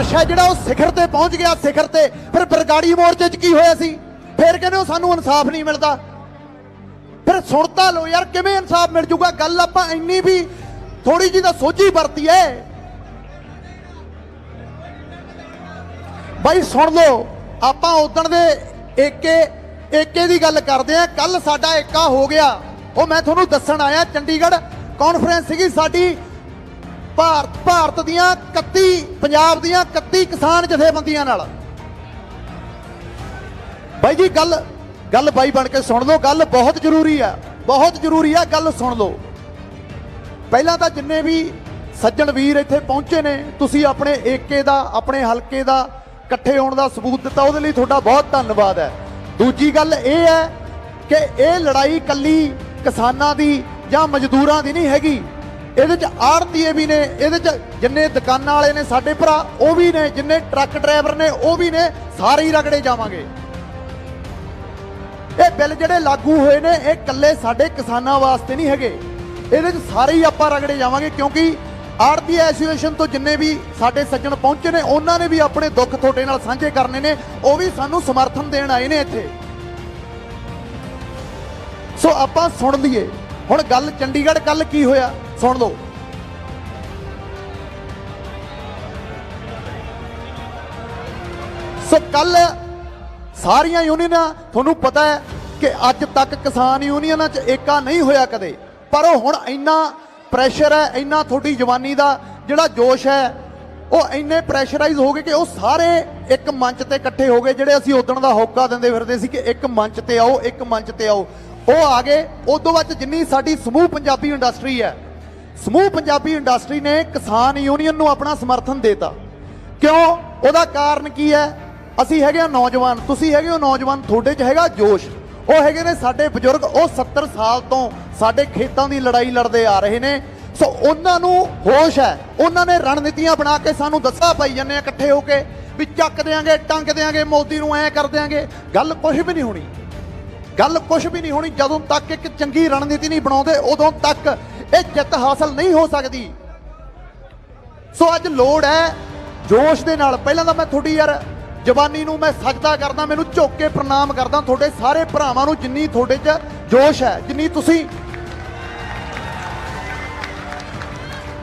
संघर्ष है जिहड़ा सिखर ते पहुंच गया, सिखर ते। फिर बरगाड़ी मोर्चे च की होया सी, फिर कहने सानू इंसाफ नहीं मिलता। फिर सुनता लो यार, किवें इंसाफ मिल जूगा? गल आपां इन्नी भी थोड़ी जी तां सोझी वरती है भाई। सुन लो, आपां उदण दे एके दी गल करदे आ। कल साडा एका हो गया, वो मैं तुहानूं दस्सण आया। चंडीगढ़ कॉन्फ्रेंस सीगी साडी, भारत दियां 31 पंजाब दियां 31 किसान जथेबंदियां नाल। भाई जी गल बाई बन के सुन लो, गल बहुत जरूरी है, बहुत जरूरी है, गल सुन लो। पहला तो जिन्ने भी सज्जन वीर इत्थे पहुंचे ने, तुसीं अपने एके दा, अपने हलके दा इकट्ठे होने का सबूत दिता, उहदे लई तुहाडा बहुत धन्नवाद है। दूजी गल यह है कि यह लड़ाई कल्ली किसानां दी जां मजदूरां दी नहीं हैगी। ਇਹਦੇ ਚ ਆੜਤੀਏ भी ने, ਇਹਦੇ ਚ जिन्ने दुकानां वाले ने साडे भरा ਉਹ भी ने, जिन्ने ट्रक ड्राइवर ने ਉਹ भी ने, सारे ही रगड़े जावांगे। ਇਹ बिल ਜਿਹੜੇ लागू होए ने ਇਹ ਕੱਲੇ ਸਾਡੇ किसानां वास्ते नहीं हैगे, ਇਹਦੇ ਚ सारे ही आपां रगड़े जावांगे। क्योंकि आड़ती एसोसीएशन तो जिन्ने भी साडे सज्जन पहुंचे ने उन्होंने भी अपने दुख थोड़े नाल सांझे करने ने, वो भी सानू समर्थन देण आए ने इत्थे। सो आपां सुन लईए हुण गल। चंडीगढ़ कल की होया सुन लो। सो कल सारियां यूनियनां, तुहानूं पता है कि अज तक किसान यूनियनां च एका नहीं होया कदे, पर हुण इन्ना प्रैशर है, इन्ना थोड़ी जवानी का जिहड़ा जोश है वो इन्ने प्रैशराइज हो गए कि वो सारे एक मंच ते इकट्ठे हो गए। जिहड़े असीं उदण दा होका दिंदे फिरदे सी कि एक मंच ते आओ, एक मंच ते आओ, वो आ गए। उदों बाद जिन्नी साडी समूह पंजाबी इंडस्ट्री है, समूह पंजाबी इंडस्ट्री ने किसान यूनियन नूं अपना समर्थन देता। क्यों? उहदा कारण की है? असीं हैगे नौजवान, तुसीं हैगे हो नौजवान, तुहाडे च हैगा जोश। वो हैगे ने साडे बजुर्ग, वो 70 साल तो साडे खेतों की लड़ाई लड़ते आ रहे हैं। सो उन्होंने होश है, उन्होंने रणनीतियां बना के सानू दस्सा पाई जाने इकट्ठे होके भी चक देंगे, टंग देंगे, मोदी नूं ऐ कर देंगे। गल कुछ भी नहीं होनी, गल कुछ भी नहीं होनी। जदों तक एक चंगी रणनीति नहीं बनाते उदों तक ये जित हासिल नहीं हो सकती। सो अज लोड़ है जोश दे नाल। पहलां तां मैं थोड़ी यार जवानी नूं मैं सजदा करदा, मैनूं झुक के प्रणाम करदा थोड़े सारे भरावां नूं, जिन्नी थोड़े च जोश है, जिन्नी तुसीं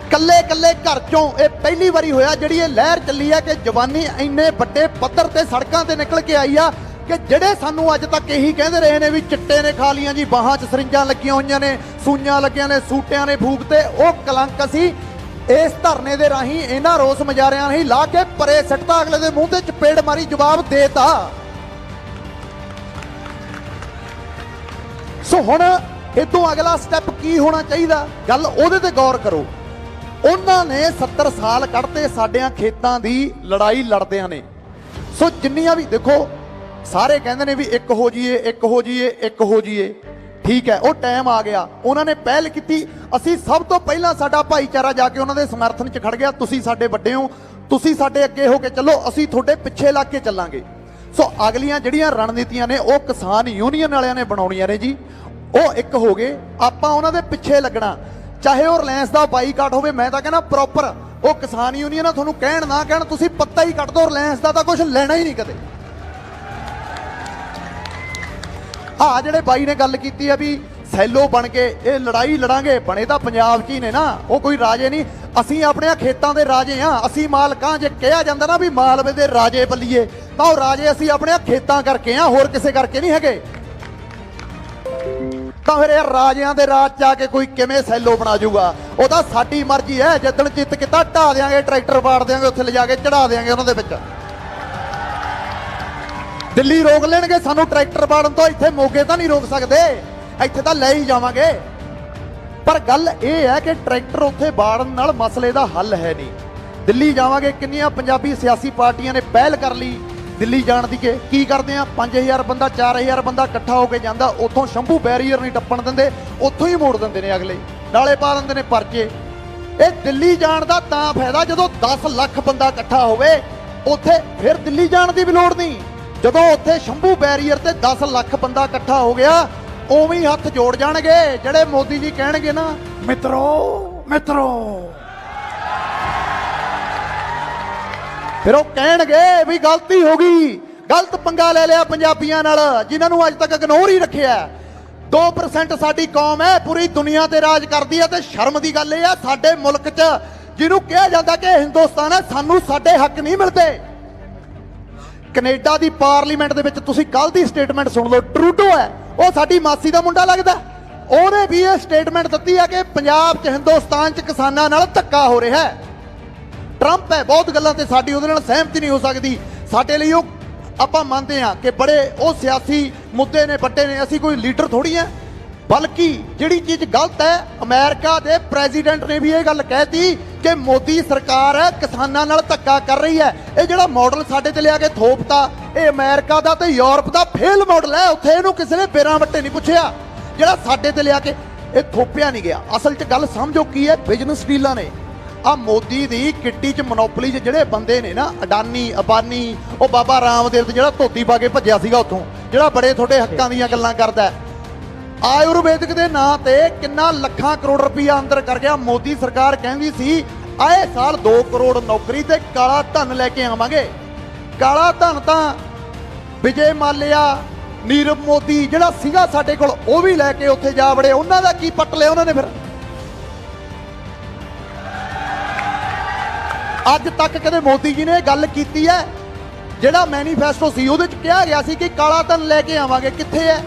कल्ले कल्ले घर चों ये पहली बारी होया जिहड़ी ये लहर चली है कि जवानी इन्ने वड्डे पद्धर ते सड़कां ते निकल के आई आ कि ਜਿਹੜੇ ਸਾਨੂੰ ਅੱਜ तक यही कहते रहे ने भी चिट्टे ने खा लिया जी, बाहां 'ਚ सरिंजां लगियां होईयां ने, सूइयां लगियां ने, सूटियां ने फूकते। वो कलंक असी इस धरने दे राहीं इन्हां रोस मुजारियां नहीं ला के परे सट्टा, अगले दे मूंह ते चपेड़ मारी जवाब देता। सो हुण इतों अगला स्टैप की होना चाहिए? गल उहदे ते गौर करो। उन्होंने 70 साल कढ़ते साडियां खेतां दी लड़ाई लड़दियां ने। सो जिन्नियां भी देखो सारे कहते हैं भी एक हो जाइए, एक हो जाइए, एक हो जाइए। ठीक है, वो टाइम आ गया, उन्होंने पहल की। असी सब तो पहला साडा भाईचारा जाके उन्होंने समर्थन च खड़ गया। तुसी साडे वड्डे हो, तुसी साडे अगे हो के चलो, असी थोड़े पिछे लग के चलांगे। सो अगलियां जिहड़ियां रणनीतियां ने वो किसान यूनियन वालियां ने बनाउणियां ने जी। वो एक हो गए, आपां उन्हां दे पिछे लगना। चाहे वो रिलायंस का बाईकाट होवे, मैं तां कहना प्रॉपर वो किसान यूनियन तुहानूं कहण ना कहण, तुसी पत्ता ही कट दो, रिलायंस का तां कुछ लेना ही नहीं कदे। आ जिहड़े बाई ने गल कीती है भी सैलो बन के ये लड़ाई लड़ांगे, बने तां पंजाब च ही ने ना, वो कोई राजे नहीं। असीं अपने खेतों के राजे हाँ, असीं मालकां। जे कहा जांदा ना भी मालवे दे राजे बल्लीए, तां वो राजे असीं अपने खेतां करके हाँ, होर किसे करके नहीं हैगे। तां फिर यार राजियां दे राज च आके कोई किवें सैलो बना जूगा? वो तां साडी मर्जी है, जिद्दण चित किता ढा देंगे, ट्रैक्टर पाड़ देंगे, उत्थे लिजा के चढ़ा देंगे उन्हां दे विच। दिल्ली रोक लेंगे सानू ट्रैक्टर पाड़न तो, इत्थे मोगे तो नहीं रोक सकते, इत्थे तो ले ही जावांगे। पर गल यह है कि ट्रैक्टर उत्थे बाड़न नाल मसले का हल है नहीं। दिल्ली जावांगे, किन्नियां पंजाबी सियासी पार्टियां ने पहल कर ली दिल्ली जाण दी। की करदे आ, 5000 बंदा 4000 बंदा इकट्ठा होकर जांदा, उत्थों शंभू बैरीयर नहीं टप्पण दिंदे, उत्थों ही मोड़ दिंदे ने, अगले नाले पा दिंदे ने परचे। ये दिल्ली जाण दा तां फायदा जदों 10 लाख बंदा इकट्ठा होवे, उत्थे फिर दिल्ली जाण दी भी लोड़ नहीं। जदों उत्थे शंभू बैरीयर ते 10 लाख बंदा इकट्ठा हो गया, उवें ही हथ जोड़ जाणगे जिहड़े मोदी जी कहणगे ना, मित्रो मित्रो। ਫਿਰ ਉਹ ਕਹਿਣਗੇ ਵੀ ਗਲਤੀ ਹੋ ਗਈ, ਗਲਤ ਪੰਗਾ ਲੈ ਲਿਆ ਪੰਜਾਬੀਆਂ ਨਾਲ ਜਿਨ੍ਹਾਂ ਨੂੰ ਅੱਜ ਤੱਕ ਇਗਨੋਰ ਹੀ ਰੱਖਿਆ। 2% ਸਾਡੀ ਕੌਮ ਹੈ, ਪੂਰੀ ਦੁਨੀਆ ਤੇ ਰਾਜ ਕਰਦੀ ਹੈ। ਤੇ ਸ਼ਰਮ ਦੀ ਗੱਲ ਇਹ ਆ ਸਾਡੇ ਮੁਲਕ 'ਚ ਜਿਹਨੂੰ ਕਿਹਾ ਜਾਂਦਾ ਕਿ ਹਿੰਦੁਸਤਾਨ ਹੈ, ਸਾਨੂੰ ਸਾਡੇ ਹੱਕ ਨਹੀਂ ਮਿਲਦੇ। ਕੈਨੇਡਾ ਦੀ ਪਾਰਲੀਮੈਂਟ ਦੇ ਵਿੱਚ ਤੁਸੀਂ ਕੱਲ ਦੀ ਸਟੇਟਮੈਂਟ ਸੁਣ ਲਓ, ਟਰੂਡੋ ਹੈ, ਉਹ ਸਾਡੀ ਮਾਸੀ ਦਾ ਮੁੰਡਾ ਲੱਗਦਾ, ਉਹਨੇ ਵੀ ਇਹ ਸਟੇਟਮੈਂਟ ਦਿੱਤੀ ਹੈ ਕਿ ਪੰਜਾਬ 'ਚ ਹਿੰਦੁਸਤਾਨ 'ਚ ਕਿਸਾਨਾਂ ਨਾਲ ਧੱਕਾ ਹੋ ਰਿਹਾ ਹੈ। ਟਰੰਪ ਹੈ, ਬਹੁਤ ਗੱਲਾਂ ਤੇ ਸਾਡੀ ਉਹਦੇ ਨਾਲ ਸਹਿਮਤੀ ਨਹੀਂ ਹੋ ਸਕਦੀ। ਸਾਡੇ ਲਈ ਉਹ ਆਪਾਂ ਮੰਨਦੇ ਹਾਂ ਕਿ ਬੜੇ ਉਹ ਸਿਆਸੀ ਮੁੱਦੇ ਨੇ, ਵੱਡੇ ਨੇ, ਅਸੀਂ ਕੋਈ ਲੀਡਰ ਥੋੜੀ ਹੈ। ਬਲਕਿ ਜਿਹੜੀ ਚੀਜ਼ ਗਲਤ ਹੈ, ਅਮਰੀਕਾ ਦੇ ਪ੍ਰੈਜ਼ੀਡੈਂਟ ਨੇ ਵੀ ਇਹ ਗੱਲ ਕਹਿਤੀ ਕਿ ਮੋਦੀ ਸਰਕਾਰ ਹੈ ਕਿਸਾਨਾਂ ਨਾਲ ਧੱਕਾ ਕਰ ਰਹੀ ਹੈ। ਇਹ ਜਿਹੜਾ ਮਾਡਲ ਸਾਡੇ ਤੇ ਲਿਆ ਕੇ ਥੋਪਤਾ, ਇਹ ਅਮਰੀਕਾ ਦਾ ਤੇ ਯੂਰਪ ਦਾ ਫੇਲ ਮਾਡਲ ਹੈ। ਉੱਥੇ ਇਹਨੂੰ ਕਿਸੇ ਨੇ ਬੇਰਾਂ ਵੱਟੇ ਨਹੀਂ ਪੁੱਛਿਆ, ਜਿਹੜਾ ਸਾਡੇ ਤੇ ਲਿਆ ਕੇ ਇਹ ਥੋਪਿਆ ਨਹੀਂ ਗਿਆ। ਅਸਲ 'ਚ ਗੱਲ ਸਮਝੋ ਕੀ ਹੈ, ਬਿਜ਼ਨਸ ਡੀਲਾਂ ਨੇ। ਆ ਮੋਦੀ ਦੀ ਕਿੱਟੀ 'ਚ ਮੋਨੋਪੋਲੀ 'ਚ ਜਿਹੜੇ ਬੰਦੇ ਨੇ ਨਾ, ਅਡਾਨੀ, ਅਬਾਨੀ, ਉਹ ਬਾਬਾ ਰਾਮਦੇਵ ਤੇ ਜਿਹੜਾ ਧੋਤੀ ਪਾ ਕੇ ਭੱਜਿਆ ਸੀਗਾ ਉੱਥੋਂ, ਜਿਹੜਾ ਬੜੇ ਤੁਹਾਡੇ ਹੱਕਾਂ ਦੀਆਂ ਗੱਲਾਂ ਕਰਦਾ, ਆਯੁਰਵੈਦਿਕ ਦੇ ਨਾਂ ਤੇ ਕਿੰਨਾ ਲੱਖਾਂ ਕਰੋੜ ਰੁਪਈਆ ਅੰਦਰ ਕਰ ਗਿਆ। ਮੋਦੀ ਸਰਕਾਰ ਕਹਿੰਦੀ ਸੀ ਆਏ ਸਾਲ 2 ਕਰੋੜ ਨੌਕਰੀ ਤੇ ਕਾਲਾ ਧਨ ਲੈ ਕੇ ਆਵਾਂਗੇ। ਕਾਲਾ ਧਨ ਤਾਂ ਵਿਜੇ ਮਾਲਿਆ, ਨੀਰਵ ਮੋਦੀ ਜਿਹੜਾ ਸੀਗਾ ਸਾਡੇ ਕੋਲ, ਉਹ ਵੀ ਲੈ ਕੇ ਉੱਥੇ ਜਾ ਵੜੇ। ਉਹਨਾਂ ਦਾ ਕੀ ਪੱਟ ਲਿਆ ਉਹਨਾਂ ਨੇ? ਫਿਰ ਅੱਜ ਤੱਕ ਕਦੇ ਮੋਦੀ ਜੀ ਨੇ ਗੱਲ ਕੀਤੀ ਹੈ? ਜਿਹੜਾ ਮੈਨੀਫੈਸਟੋ ਸੀ ਉਹਦੇ 'ਚ ਕਿਹਾ ਗਿਆ ਸੀ ਕਿ ਕਾਲਾ ਧਨ ਲੈ ਕੇ ਆਵਾਂਗੇ, ਕਿੱਥੇ ਹੈ?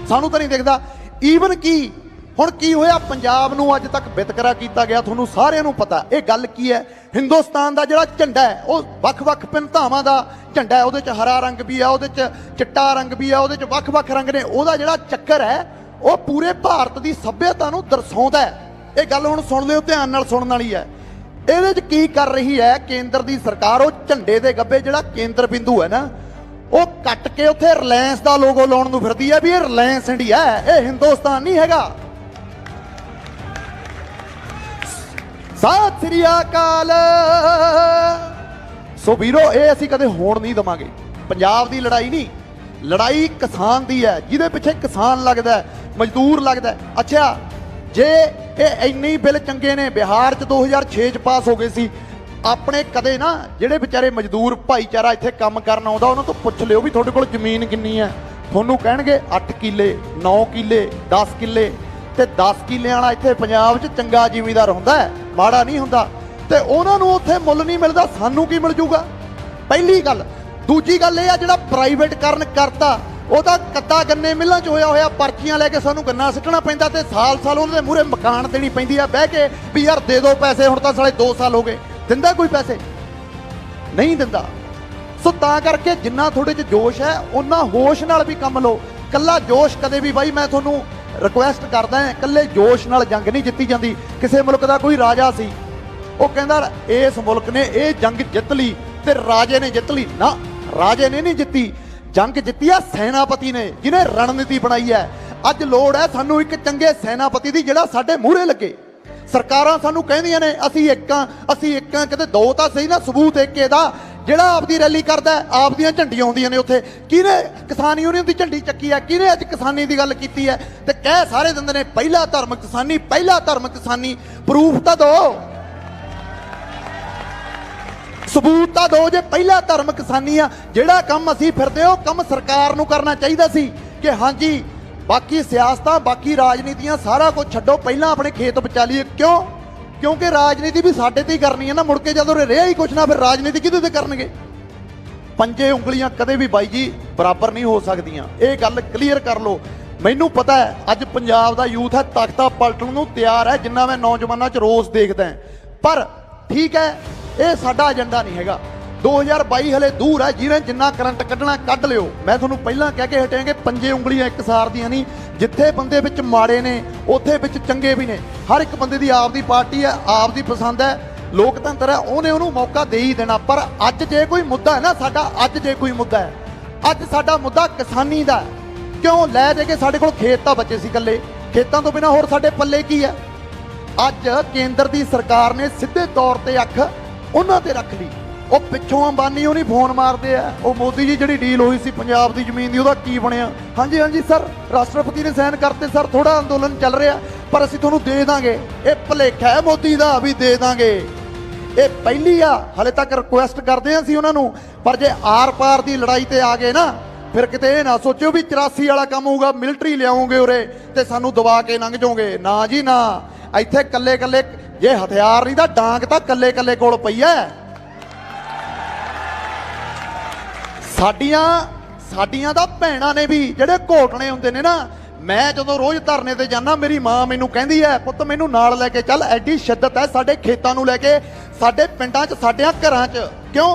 ਸਾਨੂੰ ਤਾਂ ਨਹੀਂ ਦਿਖਦਾ। ਈਵਨ ਕੀ ਹੁਣ ਕੀ ਹੋਇਆ, ਪੰਜਾਬ ਨੂੰ ਅੱਜ ਤੱਕ ਵਿਤਕਰਾ ਕੀਤਾ ਗਿਆ, ਤੁਹਾਨੂੰ ਸਾਰਿਆਂ ਨੂੰ ਪਤਾ। ਇਹ ਗੱਲ ਕੀ ਹੈ? ਹਿੰਦੁਸਤਾਨ ਦਾ ਜਿਹੜਾ ਝੰਡਾ ਹੈ ਉਹ ਵੱਖ-ਵੱਖ ਭਿੰਨਤਾਵਾਂ ਦਾ ਝੰਡਾ ਹੈ। ਉਹਦੇ 'ਚ ਹਰਾ ਰੰਗ ਵੀ ਆ, ਉਹਦੇ 'ਚ ਚਿੱਟਾ ਰੰਗ ਵੀ ਆ, ਉਹਦੇ 'ਚ ਵੱਖ-ਵੱਖ ਰੰਗ ਨੇ। ਉਹਦਾ ਜਿਹੜਾ ਚੱਕਰ ਹੈ ਉਹ ਪੂਰੇ ਭਾਰਤ ਦੀ ਸੱਭਿਅਤਾ ਨੂੰ ਦਰਸਾਉਂਦਾ ਹੈ। ਇਹ ਗੱਲ ਹੁਣ ਸੁਣ ਲਿਓ, ਧਿਆਨ ਨਾਲ ਸੁਣਨ ਵਾਲੀ ਹੈ। ਇਹਦੇ 'ਚ ਕੀ ਕਰ ਰਹੀ ਹੈ ਕੇਂਦਰ ਦੀ ਸਰਕਾਰ? ਉਹ ਝੰਡੇ ਦੇ ਗੱਬੇ ਜਿਹੜਾ ਕੇਂਦਰ ਬਿੰਦੂ ਹੈ ਨਾ, ਉਹ ਕੱਟ ਕੇ ਉੱਥੇ ਰਿਲਾਇੰਸ ਦਾ ਲੋਗੋ ਲਾਉਣ ਨੂੰ ਫਿਰਦੀ ਹੈ ਵੀ ਇਹ ਰਿਲਾਇੰਸ ਇੰਡੀਆ ਹੈ, ਇਹ ਹਿੰਦੁਸਤਾਨ ਨਹੀਂ ਹੈਗਾ। ਸਤਿ ਸ੍ਰੀ ਅਕਾਲ। ਸੋ ਵੀਰੋ, ਇਹ ਅਸੀਂ ਕਦੇ ਹੋਣ ਨਹੀਂ ਦਵਾਂਗੇ। ਪੰਜਾਬ ਦੀ ਲੜਾਈ ਨਹੀਂ, ਲੜਾਈ ਕਿਸਾਨ ਦੀ ਹੈ, ਜਿਹਦੇ ਪਿੱਛੇ ਕਿਸਾਨ ਲੱਗਦਾ, ਮਜ਼ਦੂਰ ਲੱਗਦਾ। ਅੱਛਾ, ਜੇ ਇਹ ਇੰਨੇ ਹੀ ਬਿੱਲ ਚੰਗੇ ਨੇ, ਬਿਹਾਰ 'ਚ 2006 'ਚ ਪਾਸ ਹੋ ਗਏ ਸੀ। ਆਪਣੇ ਕਦੇ ਨਾ ਜਿਹੜੇ ਵਿਚਾਰੇ ਮਜ਼ਦੂਰ ਭਾਈਚਾਰਾ ਇੱਥੇ ਕੰਮ ਕਰਨ ਆਉਂਦਾ, ਉਹਨਾਂ ਤੋਂ ਪੁੱਛ ਲਿਓ ਵੀ ਤੁਹਾਡੇ ਕੋਲ ਜ਼ਮੀਨ ਕਿੰਨੀ ਹੈ। ਤੁਹਾਨੂੰ ਕਹਿਣਗੇ 8 ਕਿੱਲੇ, 9 ਕਿੱਲੇ, 10 ਕਿੱਲੇ। ਤੇ 10 ਕਿੱਲਿਆਂ ਵਾਲਾ ਇੱਥੇ ਪੰਜਾਬ 'ਚ ਚੰਗਾ ਜ਼ਿਮੀਂਦਾਰ ਹੁੰਦਾ ਹੈ, ਮਾੜਾ ਨਹੀਂ ਹੁੰਦਾ। ਤੇ ਉਹਨਾਂ ਨੂੰ ਉੱਥੇ ਮੁੱਲ ਨਹੀਂ ਮਿਲਦਾ, ਸਾਨੂੰ ਕੀ ਮਿਲ ਜੂਗਾ? ਪਹਿਲੀ ਗੱਲ। ਦੂਜੀ ਗੱਲ ਇਹ ਆ, ਜਿਹੜਾ ਪ੍ਰਾਈਵੇਟਕਰਨ ਕਰਤਾ, ਉਹਦਾ ਕੱਦਾ ਗੰਨੇ ਮਿੱਲਾਂ 'ਚ ਹੋਇਆ ਪਰਚੀਆਂ ਲੈ ਕੇ ਸਾਨੂੰ ਗੰਨਾ ਸਿੱਟਣਾ ਪੈਂਦਾ, ਤੇ ਸਾਲ-ਸਾਲ ਉਹਨਾਂ ਦੇ ਮੂਹਰੇ ਮਕਾਨ ਦੇਣੀ ਪੈਂਦੀ ਆ ਬਹਿ ਕੇ ਵੀ ਯਾਰ ਦੇ ਦਿਓ ਪੈਸੇ। ਹੁਣ ਤਾਂ ਸਾਲੇ 2 ਸਾਲ ਹੋ ਗਏ, ਦਿੰਦਾ ਕੋਈ ਪੈਸੇ? ਨਹੀਂ ਦਿੰਦਾ। ਸੋ ਤਾਂ ਕਰਕੇ ਜਿੰਨਾ ਤੁਹਾਡੇ 'ਚ ਜੋਸ਼ ਹੈ, ਉਹਨਾਂ ਹੋਸ਼ ਨਾਲ ਵੀ ਕੰਮ ਲਓ। ਕੱਲਾ ਜੋਸ਼ ਕਦੇ ਵੀ, ਬਾਈ ਮੈਂ ਤੁਹਾਨੂੰ ਰਿਕੁਐਸਟ ਕਰਦਾ ਹਾਂ, ਇਕੱਲੇ ਜੋਸ਼ ਨਾਲ ਜੰਗ ਨਹੀਂ ਜਿੱਤੀ ਜਾਂਦੀ। ਕਿਸੇ ਮੁਲਕ ਦਾ ਕੋਈ ਰਾਜਾ ਸੀ, ਉਹ ਕਹਿੰਦਾ ਇਸ ਮੁਲਕ ਨੇ ਇਹ ਜੰਗ ਜਿੱਤ ਲਈ ਤੇ ਰਾਜੇ ਨੇ ਜਿੱਤ ਲਈ। ਨਾ, ਰਾਜੇ ਨੇ ਨਹੀਂ ਜਿੱਤੀ, ਜੰਗ ਜਿੱਤੀ ਆ ਸੈਨਾਪਤੀ ਨੇ, ਜਿਹਨੇ ਰਣਨੀਤੀ ਬਣਾਈ ਹੈ। ਅੱਜ ਲੋੜ ਹੈ ਸਾਨੂੰ ਇੱਕ ਚੰਗੇ ਸੈਨਾਪਤੀ ਦੀ, ਜਿਹੜਾ ਸਾਡੇ ਮੂਹਰੇ ਲੱਗੇ। ਸਰਕਾਰਾਂ ਸਾਨੂੰ ਕਹਿੰਦੀਆਂ ਨੇ ਅਸੀਂ ਇੱਕਾਂ, ਕਿਤੇ ਦੋ ਤਾਂ ਸਹੀ ਨਾ ਸਬੂਤ ਇੱਕ ਇਹਦਾ। ਜਿਹੜਾ ਆਪਦੀ ਰੈਲੀ ਕਰਦਾ, ਆਪਦੀਆਂ ਝੰਡੀਆਂ ਆਉਂਦੀਆਂ ਨੇ ਉੱਥੇ, ਕਿਹਨੇ ਕਿਸਾਨ ਯੂਨੀਅਨ ਦੀ ਝੰਡੀ ਚੱਕੀ ਹੈ, ਕਿਹਨੇ ਅੱਜ ਕਿਸਾਨੀ ਦੀ ਗੱਲ ਕੀਤੀ ਹੈ? ਤੇ ਕਹਿ ਸਾਰੇ ਦਿੰਦੇ ਨੇ ਪਹਿਲਾ ਧਰਮ ਕਿਸਾਨੀ, ਪਹਿਲਾ ਧਰਮ ਕਿਸਾਨੀ। ਪ੍ਰੂਫ ਤਾਂ ਦਿਓ, ਸਬੂਤ ਤਾਂ ਦਿਓ ਜੇ ਪਹਿਲਾ ਧਰਮ ਕਿਸਾਨੀ ਆ। ਜਿਹੜਾ ਕੰਮ ਅਸੀਂ ਫਿਰਦੇ, ਉਹ ਕੰਮ ਸਰਕਾਰ ਨੂੰ ਕਰਨਾ ਚਾਹੀਦਾ ਸੀ ਕਿ ਹਾਂਜੀ ਬਾਕੀ ਸਿਆਸਤਾਂ, ਬਾਕੀ ਰਾਜਨੀਤੀਆਂ ਸਾਰਾ ਕੁਝ ਛੱਡੋ, ਪਹਿਲਾਂ ਆਪਣੇ ਖੇਤ ਬਚਾ ਲਈਏ। ਕਿਉਂ? ਕਿਉਂਕਿ ਰਾਜਨੀਤੀ ਵੀ ਸਾਡੇ ਤੇ ਹੀ ਕਰਨੀ ਹੈ ਨਾ। ਮੁੜ ਕੇ ਜਦੋਂ ਰਿਹਾ ਹੀ ਕੁਛ ਨਾ, ਫਿਰ ਰਾਜਨੀਤੀ ਕਿਹਦੇ ਤੇ ਕਰਨਗੇ? ਪੰਜੇ ਉਂਗਲੀਆਂ ਕਦੇ ਵੀ ਬਾਈ ਜੀ ਬਰਾਬਰ ਨਹੀਂ ਹੋ ਸਕਦੀਆਂ, ਇਹ ਗੱਲ ਕਲੀਅਰ ਕਰ ਲਓ। ਮੈਨੂੰ ਪਤਾ ਹੈ ਅੱਜ ਪੰਜਾਬ ਦਾ ਯੂਥ ਹੈ ਤਖਤਾ ਪਲਟਣ ਨੂੰ ਤਿਆਰ ਹੈ, ਜਿੰਨਾ ਮੈਂ ਨੌਜਵਾਨਾਂ 'ਚ ਰੋਸ ਦੇਖਦਾ। ਪਰ ਠੀਕ ਹੈ, ਇਹ ਸਾਡਾ ਏਜੰਡਾ ਨਹੀਂ ਹੈਗਾ। 2022 ਹਲੇ ਦੂਰ ਹੈ, ਜਿਹਨੇ ਜਿੰਨਾ ਕਰੰਟ ਕੱਢਣਾ ਕੱਢ ਲਿਓ। ਮੈਂ ਤੁਹਾਨੂੰ ਪਹਿਲਾਂ ਕਹਿ ਕੇ ਹਟਿਆ ਕਿ ਪੰਜੇ ਉਂਗਲੀਆਂ ਇੱਕ ਸਾਰ ਦੀਆਂ ਨਹੀਂ। ਜਿੱਥੇ ਬੰਦੇ ਵਿੱਚ ਮਾੜੇ ਨੇ, ਉੱਥੇ ਵਿੱਚ ਚੰਗੇ ਵੀ ਨੇ। ਹਰ ਇੱਕ ਬੰਦੇ ਦੀ ਆਪਦੀ ਪਾਰਟੀ ਹੈ, ਆਪਦੀ ਪਸੰਦ ਹੈ, ਲੋਕਤੰਤਰ ਹੈ, ਉਹਨੇ ਉਹਨੂੰ ਮੌਕਾ ਦੇ ਹੀ ਦੇਣਾ। ਪਰ ਅੱਜ ਜੇ ਕੋਈ ਮੁੱਦਾ ਹੈ ਨਾ ਸਾਡਾ, ਅੱਜ ਜੇ ਕੋਈ ਮੁੱਦਾ ਹੈ, ਅੱਜ ਸਾਡਾ ਮੁੱਦਾ ਕਿਸਾਨੀ ਦਾ। ਕਿਉਂ? ਲੈ ਦੇ ਕੇ ਸਾਡੇ ਕੋਲ ਖੇਤ ਤਾਂ ਬਚੇ ਸੀ ਇਕੱਲੇ, ਖੇਤਾਂ ਤੋਂ ਬਿਨਾਂ ਹੋਰ ਸਾਡੇ ਪੱਲੇ ਕੀ ਹੈ? ਅੱਜ ਕੇਂਦਰ ਦੀ ਸਰਕਾਰ ਨੇ ਸਿੱਧੇ ਤੌਰ ਤੇ ਅੱਖ ਉਹਨਾਂ ਤੇ ਰੱਖ ਲਈ। ਉਹ ਪਿੱਛੋਂ ਅੰਬਾਨੀ ਉਹਨੀ ਫੋਨ ਮਾਰਦੇ ਆ, ਉਹ ਮੋਦੀ ਜੀ ਜਿਹੜੀ ਡੀਲ ਹੋਈ ਸੀ ਪੰਜਾਬ ਦੀ ਜ਼ਮੀਨ ਦੀ, ਉਹਦਾ ਕੀ ਬਣਿਆ? ਹਾਂਜੀ ਸਰ, ਰਾਸ਼ਟਰਪਤੀ ਨੇ ਸਾਈਨ ਕਰਤੇ ਸਰ, ਥੋੜਾ ਅੰਦੋਲਨ ਚੱਲ ਰਿਹਾ, ਪਰ ਅਸੀਂ ਤੁਹਾਨੂੰ ਦੇ ਦਾਂਗੇ। ਇਹ ਭੁਲੇਖਾ ਹੈ ਮੋਦੀ ਦਾ ਵੀ ਦੇ ਦਾਂਗੇ। ਇਹ ਪਹਿਲੀ ਆ, ਹਲੇ ਤੱਕ ਰਿਕੁਐਸਟ ਕਰਦੇ ਹਾਂ ਅਸੀਂ ਉਹਨਾਂ ਨੂੰ। ਪਰ ਜੇ ਆਰ ਪਾਰ ਦੀ ਲੜਾਈ ਤੇ ਆ ਗਏ ਨਾ, ਫਿਰ ਕਿਤੇ ਇਹ ਨਾ ਸੋਚਿਓ ਵੀ 84 ਵਾਲਾ ਕੰਮ ਹੋਊਗਾ, ਮਿਲਟਰੀ ਲਿਆਉਂਗੇ ਉਰੇ ਤੇ ਸਾਨੂੰ ਦਬਾ ਕੇ ਲੰਘ ਜਾਓਗੇ। ਨਾ ਜੀ ਨਾ, ਇੱਥੇ ਕੱਲੇ ਕੱਲੇ ਜੇ ਹਥਿਆਰ ਨਹੀਂ ਤਾਂ ਡਾਂਗ ਤਾਂ ਕੱਲੇ ਕੱਲੇ ਕੋਲ ਪਈ ਐ। ਸਾਡੀਆਂ ਤਾਂ ਭੈਣਾਂ ਨੇ ਵੀ ਜਿਹੜੇ ਘੋਟਣੇ ਹੁੰਦੇ ਨੇ ਨਾ, ਮੈਂ ਜਦੋਂ ਰੋਜ਼ ਧਰਨੇ ਤੇ ਜਾਣਾ, ਮੇਰੀ ਮਾਂ ਮੈਨੂੰ ਕਹਿੰਦੀ ਐ, ਪੁੱਤ ਮੈਨੂੰ ਨਾਲ ਲੈ ਕੇ ਚੱਲ, ਐਡੀ ਸ਼ਿੱਦਤ ਹੈ ਸਾਡੇ ਖੇਤਾਂ ਨੂੰ ਲੈ ਕੇ, ਸਾਡੇ ਪਿੰਡਾਂ 'ਚ, ਸਾਡਿਆਂ ਘਰਾਂ 'ਚ।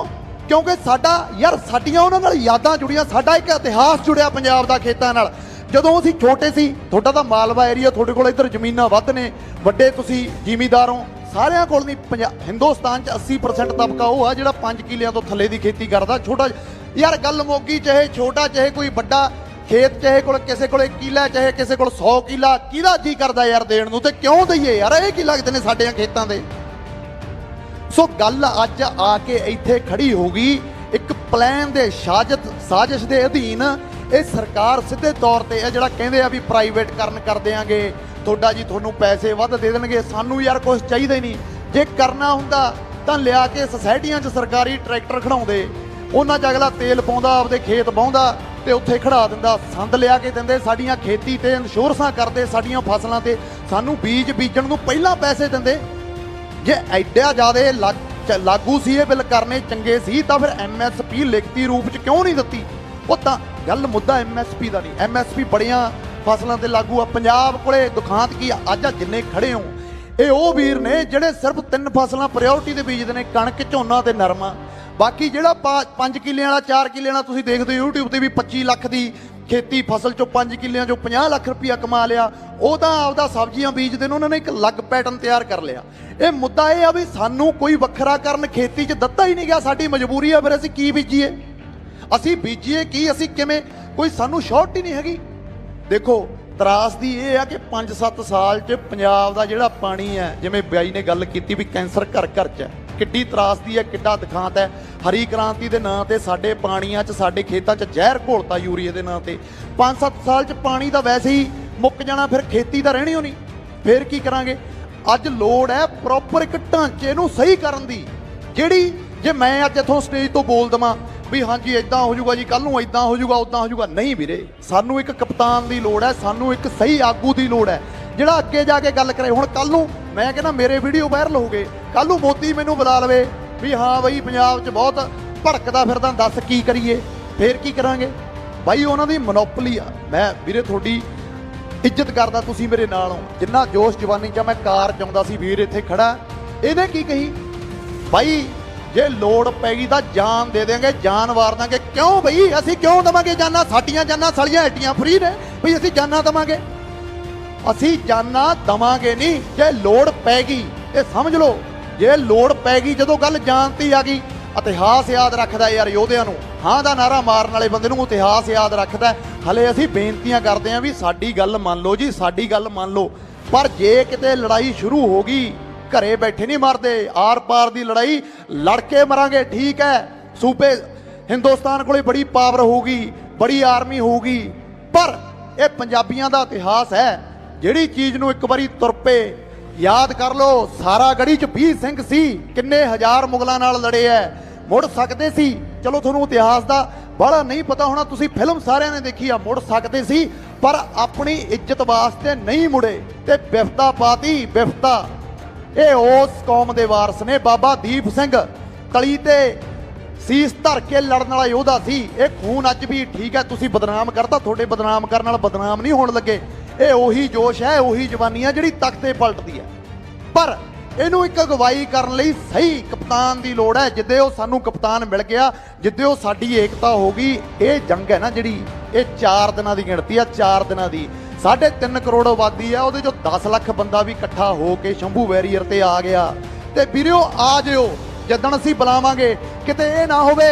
ਕਿਉਂਕਿ ਸਾਡਾ ਯਾਰ, ਸਾਡੀਆਂ ਉਹਨਾਂ ਨਾਲ ਯਾਦਾਂ ਜੁੜੀਆਂ, ਸਾਡਾ ਇੱਕ ਇਤਿਹਾਸ ਜੁੜਿਆ ਪੰਜਾਬ ਦਾ ਖੇਤਾਂ ਨਾਲ। ਜਦੋਂ ਅਸੀਂ ਛੋਟੇ ਸੀ, ਤੁਹਾਡਾ ਤਾਂ ਮਾਲਵਾ ਏਰੀਆ, ਤੁਹਾਡੇ ਕੋਲ ਇੱਧਰ ਜ਼ਮੀਨਾਂ ਵੱਧ ਨੇ, ਵੱਡੇ ਤੁਸੀਂ ਜ਼ਿਮੀਂਦਾਰ ਹੋ, ਸਾਰਿਆਂ ਕੋਲ ਨਹੀਂ। ਹਿੰਦੁਸਤਾਨ 'ਚ 80% ਤਬਕਾ ਉਹ ਆ ਜਿਹੜਾ 5 ਕਿੱਲਿਆਂ ਤੋਂ ਥੱਲੇ ਦੀ ਖੇਤੀ ਕਰਦਾ। ਛੋਟਾ ਯਾਰ ਗੱਲ ਮੋਗੀ, ਚਾਹੇ ਛੋਟਾ ਚਾਹੇ ਕੋਈ ਵੱਡਾ ਖੇਤ, ਚਾਹੇ ਕੋਲ ਕਿਸੇ ਕੋਲ 1 ਕਿੱਲਾ, ਚਾਹੇ ਕਿਸੇ ਕੋਲ 100 ਕਿੱਲਾ, ਕਿਹਦਾ ਜੀ ਕਰਦਾ ਯਾਰ ਦੇਣ ਨੂੰ, ਤੇ ਕਿਉਂ ਦਈਏ ਯਾਰ? ਇਹ ਕੀ ਲੱਗਦੇ ਨੇ ਸਾਡਿਆਂ ਖੇਤਾਂ ਦੇ? ਸੋ ਗੱਲ ਅੱਜ ਆ ਕੇ ਇੱਥੇ ਖੜੀ ਹੋ ਗਈ। ਇੱਕ ਪਲਾਨ ਦੇ ਸਾਜ਼ਿਸ਼ ਦੇ ਅਧੀਨ ਇਹ ਸਰਕਾਰ ਸਿੱਧੇ ਤੌਰ ਤੇ ਇਹ ਜਿਹੜਾ ਕਹਿੰਦੇ ਆ ਵੀ ਪ੍ਰਾਈਵੇਟਕਰਨ ਕਰ ਦਿਆਂਗੇ, ਤੁਹਾਡਾ ਜੀ ਤੁਹਾਨੂੰ ਪੈਸੇ ਵੱਧ ਦੇ ਦੇਣਗੇ। ਸਾਨੂੰ ਯਾਰ ਕੁਝ ਚਾਹੀਦਾ ਹੀ ਨਹੀਂ। ਜੇ ਕਰਨਾ ਹੁੰਦਾ ਤਾਂ ਲਿਆ ਕੇ ਸੁਸਾਇਟੀਆਂ 'ਚ ਸਰਕਾਰੀ ਟਰੈਕਟਰ ਖੜਾਉਂਦੇ, ਉਹਨਾਂ 'ਚ ਅਗਲਾ ਤੇਲ ਪਾਉਂਦਾ, ਆਪਦੇ ਖੇਤ ਵਾਹੁੰਦਾ ਤੇ ਉੱਥੇ ਖੜਾ ਦਿੰਦਾ, ਸੰਦ ਲਿਆ ਕੇ ਦਿੰਦੇ, ਸਾਡੀਆਂ ਖੇਤੀ ਤੇ ਇੰਸ਼ੋਰੈਂਸਾਂ ਕਰਦੇ, ਸਾਡੀਆਂ ਫਸਲਾਂ ਤੇ ਸਾਨੂੰ ਬੀਜ ਬੀਜਣ ਨੂੰ ਪਹਿਲਾਂ ਪੈਸੇ ਦਿੰਦੇ। ਜੇ ਐਡਾ ਜ਼ਿਆਦਾ ਲਾਗੂ ਸੀ ਇਹ ਬਿੱਲ, ਕਰਨੇ ਚੰਗੇ ਸੀ ਤਾਂ ਫਿਰ MSP ਲਿਖਤੀ ਰੂਪ 'ਚ ਕਿਉਂ ਨਹੀਂ ਦਿੱਤੀ? ਉਹ ਤਾਂ ਗੱਲ ਮੁੱਦਾ MSP ਦਾ ਨਹੀਂ। MSP ਬੜੀਆਂ ਫਸਲਾਂ ਤੇ ਲਾਗੂ ਆ। ਪੰਜਾਬ ਕੋਲੇ ਦੁਖਾਂਤ ਕੀ ਅੱਜ ਜਿੰਨੇ ਖੜੇ ਹੋ, ਇਹ ਉਹ ਵੀਰ ਨੇ ਜਿਹੜੇ ਸਿਰਫ 3 ਫਸਲਾਂ ਪ੍ਰਾਇੋਰਟੀ ਦੇ ਬੀਜਦੇ ਨੇ, ਕਣਕ, ਝੋਨਾ ਤੇ ਨਰਮਾ। ਬਾਕੀ ਜਿਹੜਾ 5 ਕਿੱਲਿਆਂ ਵਾਲਾ, 4 ਕਿੱਲਿਆਂ ਵਾਲਾ, ਤੁਸੀਂ ਦੇਖਦੇ ਹੋ YouTube ਤੇ ਵੀ 25 ਲੱਖ ਦੀ ਖੇਤੀ ਫਸਲ ਚੋਂ 5 ਕਿੱਲਿਆਂ ਚੋਂ 50 ਲੱਖ ਰੁਪਇਆ ਕਮਾ ਲਿਆ। ਉਹ ਤਾਂ ਆਪਦਾ ਸਬਜ਼ੀਆਂ ਬੀਜਦੇ ਨੇ, ਉਹਨਾਂ ਨੇ ਇੱਕ ਅਲੱਗ ਪੈਟਰਨ ਤਿਆਰ ਕਰ ਲਿਆ। ਇਹ ਮੁੱਦਾ ਇਹ ਆ ਵੀ ਸਾਨੂੰ ਕੋਈ ਵੱਖਰਾ ਕਰਨ ਖੇਤੀ 'ਚ ਦਿੱਤਾ ਹੀ ਨਹੀਂ ਗਿਆ। ਸਾਡੀ ਮਜਬੂਰੀ ਆ, ਫਿਰ ਅਸੀਂ ਕੀ ਬੀਜੀਏ? ਅਸੀਂ ਬੀਜੀਏ ਕੀ? ਅਸੀਂ ਕਿਵੇਂ? ਕੋਈ ਸਾਨੂੰ ਸ਼ੋਰਟ ਹੀ ਨਹੀਂ ਹੈਗੀ। ਦੇਖੋ ਤਰਾਸਦੀ ਇਹ ਆ ਕਿ 5-7 ਸਾਲ 'ਚ ਪੰਜਾਬ ਦਾ ਜਿਹੜਾ ਪਾਣੀ ਹੈ, ਜਿਵੇਂ ਬਾਈ ਨੇ ਗੱਲ ਕੀਤੀ ਵੀ ਕੈਂਸਰ ਘਰ ਘਰ 'ਚ ਹੈ, ਕਿੱਡੀ ਤਰਾਸਦੀ ਹੈ, ਕਿੱਡਾ ਦਿਖਾਂਤ ਹੈ। ਹਰੀ ਕ੍ਰਾਂਤੀ ਦੇ ਨਾਂ ਤੇ ਸਾਡੇ ਪਾਣੀਆਂ 'ਚ, ਸਾਡੇ ਖੇਤਾਂ 'ਚ ਜ਼ਹਿਰ ਘੋਲਤਾ ਯੂਰੀਏ ਦੇ ਨਾਂ ਤੇ। 5-7 ਸਾਲ 'ਚ ਪਾਣੀ ਤਾਂ ਵੈਸੇ ਹੀ ਮੁੱਕ ਜਾਣਾ, ਫਿਰ ਖੇਤੀ ਤਾਂ ਰਹਿਣੀ ਓ ਨਹੀਂ। ਫਿਰ ਕੀ ਕਰਾਂਗੇ? ਅੱਜ ਲੋੜ ਹੈ ਪ੍ਰੋਪਰ ਇੱਕ ਢਾਂਚੇ ਨੂੰ ਸਹੀ ਕਰਨ ਦੀ, ਜਿਹੜੀ ਜੇ ਮੈਂ ਅੱਜ ਇੱਥੋਂ ਸਟੇਜ ਤੋਂ ਬੋਲ ਦਵਾਂ ਵੀ ਹਾਂਜੀ ਇਦਾਂ ਹੋ ਜਾਊਗਾ ਜੀ, ਕੱਲ ਨੂੰ ਇਦਾਂ ਹੋ ਜਾਊਗਾ, ਉਦਾਂ ਹੋ ਜਾਊਗਾ, ਨਹੀਂ ਵੀਰੇ। ਸਾਨੂੰ ਇੱਕ ਕਪਤਾਨ ਦੀ ਲੋੜ ਹੈ, ਸਾਨੂੰ ਇੱਕ ਸਹੀ ਆਗੂ ਦੀ ਲੋੜ ਹੈ ਜਿਹੜਾ ਅੱਗੇ ਜਾ ਕੇ ਗੱਲ ਕਰੇ। ਹੁਣ ਕੱਲ ਨੂੰ ਮੈਂ ਕਹਿੰਦਾ ਮੇਰੇ ਵੀਡੀਓ ਵਾਇਰਲ ਹੋ ਗਏ, ਕੱਲ ਨੂੰ ਮੋਦੀ ਮੈਨੂੰ ਬੁਲਾ ਲਵੇ ਵੀ ਹਾਂ ਬਈ ਪੰਜਾਬ 'ਚ ਬਹੁਤ ਭੜਕਦਾ ਫਿਰਦਾ, ਦੱਸ ਕੀ ਕਰੀਏ? ਫੇਰ ਕੀ ਕਰਾਂਗੇ? ਬਾਈ ਉਹਨਾਂ ਦੀ ਮੋਨੋਪੋਲੀ ਆ। ਮੈਂ ਵੀਰੇ ਤੁਹਾਡੀ ਇੱਜ਼ਤ ਕਰਦਾ, ਤੁਸੀਂ ਮੇਰੇ ਨਾਲ ਹੋ। ਜਿੰਨਾ ਜੋਸ਼ ਜਵਾਨੀ 'ਚ ਮੈਂ ਕਾਰ ਚਾਹੁੰਦਾ ਸੀ, ਵੀਰ ਇੱਥੇ ਖੜਾ, ਇਹਨੇ ਕੀ ਕਹੀ? ਬਾਈ ਜੇ ਲੋੜ ਪੈ ਗਈ ਤਾਂ ਜਾਨ ਦੇ ਦੇਂਗੇ, ਜਾਨ ਵਾਰ ਦਾਂਗੇ। ਕਿਉਂ ਬਈ? ਅਸੀਂ ਕਿਉਂ ਦੇਵਾਂਗੇ ਜਾਨਾਂ? ਸਾਡੀਆਂ ਜਾਨਾਂ ਸਲੀਆਂ ਐਡੀਆਂ ਫਰੀ ਨੇ ਬਈ ਅਸੀਂ ਜਾਨਾਂ ਦੇਵਾਂਗੇ? ਅਸੀਂ ਜਾਨਾਂ ਦੇਵਾਂਗੇ ਨਹੀਂ। ਜੇ ਲੋੜ ਪੈ ਗਈ, ਇਹ ਸਮਝ ਲਓ, ਜੇ ਲੋੜ ਪੈ ਗਈ, ਜਦੋਂ ਗੱਲ ਜਾਨ ਤੇ ਆ ਗਈ, ਇਤਿਹਾਸ ਯਾਦ ਰੱਖਦਾ ਯਾਰ ਯੋਧਿਆਂ ਨੂੰ। ਹਾਂ ਦਾ ਨਾਰਾ ਮਾਰਨ ਵਾਲੇ ਬੰਦੇ ਨੂੰ ਇਤਿਹਾਸ ਯਾਦ ਰੱਖਦਾ। ਹਲੇ ਅਸੀਂ ਬੇਨਤੀਆਂ ਕਰਦੇ ਹਾਂ ਵੀ ਸਾਡੀ ਗੱਲ ਮੰਨ ਲਓ ਜੀ, ਸਾਡੀ ਗੱਲ ਮੰਨ ਲਓ। ਪਰ ਜੇ ਕਿਤੇ ਲੜਾਈ ਸ਼ੁਰੂ ਹੋ ਗਈ, ਘਰੇ ਬੈਠੇ ਨਹੀਂ ਮਰਦੇ, ਆਰ ਪਾਰ ਦੀ ਲੜਾਈ ਲੜ ਕੇ ਮਰਾਂਗੇ। ਠੀਕ ਹੈ, ਸੂਬੇ ਹਿੰਦੁਸਤਾਨ ਕੋਲੇ ਬੜੀ ਪਾਵਰ ਹੋਊਗੀ, ਬੜੀ ਆਰਮੀ ਹੋਊਗੀ, ਪਰ ਇਹ ਪੰਜਾਬੀਆਂ ਦਾ ਇਤਿਹਾਸ ਹੈ। ਜਿਹੜੀ ਚੀਜ਼ ਨੂੰ ਇੱਕ ਵਾਰੀ ਤੁਰ ਪਏ, ਯਾਦ ਕਰ ਲਓ, ਸਾਰਾ ਗੜੀ 'ਚ 20 ਸਿੰਘ ਸੀ, ਕਿੰਨੇ ਹਜ਼ਾਰ ਮੁਗਲਾਂ ਨਾਲ ਲੜੇ ਐ, ਮੁੜ ਸਕਦੇ ਸੀ। ਚਲੋ ਤੁਹਾਨੂੰ ਇਤਿਹਾਸ ਦਾ ਬੜਾ ਨਹੀਂ ਪਤਾ ਹੋਣਾ, ਤੁਸੀਂ ਫਿਲਮ ਸਾਰਿਆਂ ਨੇ ਦੇਖੀ ਆ, ਮੁੜ ਸਕਦੇ ਸੀ ਪਰ ਆਪਣੀ ਇੱਜ਼ਤ ਵਾਸਤੇ ਨਹੀਂ ਮੁੜੇ ਤੇ ਬਿਫਤਾ ਪਾਤੀ, ਬਿਫਤਾ। ਇਹ ਉਸ ਕੌਮ ਦੇ ਵਾਰਸ ਨੇ। ਬਾਬਾ ਦੀਪ ਸਿੰਘ ਤਲੀ ਤੇ ਸੀਸ ਧਰ ਕੇ ਲੜਨ ਵਾਲਾ ਯੋਧਾ ਸੀ। ਇਹ ਖੂਨ ਅੱਜ ਵੀ, ਠੀਕ ਹੈ ਤੁਸੀਂ ਬਦਨਾਮ ਕਰਤਾ, ਤੁਹਾਡੇ ਬਦਨਾਮ ਕਰਨ ਨਾਲ ਬਦਨਾਮ ਨਹੀਂ ਹੋਣ ਲੱਗੇ। ਇਹ ਉਹੀ ਜੋਸ਼ ਹੈ, ਉਹੀ ਜਵਾਨੀ ਹੈ ਜਿਹੜੀ ਤਖਤੇ ਪਲਟਦੀ ਹੈ। ਪਰ ਇਹਨੂੰ ਇੱਕ ਅਗਵਾਈ ਕਰਨ ਲਈ ਸਹੀ ਕਪਤਾਨ ਦੀ ਲੋੜ ਹੈ। ਜਿੱਦੇ ਉਹ ਸਾਨੂੰ ਕਪਤਾਨ ਮਿਲ ਗਿਆ, ਜਿੱਦੇ ਉਹ ਸਾਡੀ ਏਕਤਾ ਹੋ ਗਈ। ਇਹ ਜੰਗ ਹੈ ਨਾ ਜਿਹੜੀ, ਇਹ 4 ਦਿਨਾਂ ਦੀ ਗਿਣਤੀ ਆ, 4 ਦਿਨਾਂ ਦੀ। 3.5 ਕਰੋੜ ਆਬਾਦੀ ਆ, ਉਹਦੇ ਚੋਂ 10 ਲੱਖ ਬੰਦਾ ਵੀ ਇਕੱਠਾ ਹੋ ਕੇ ਸ਼ੰਭੂ ਵੈਰੀਅਰ ਤੇ ਆ ਗਿਆ। ਤੇ ਵੀਰਿਓ ਆ ਜਿਓ ਜਦੋਂ ਅਸੀਂ ਬੁਲਾਵਾਂਗੇ। ਕਿਤੇ ਇਹ ਨਾ ਹੋਵੇ,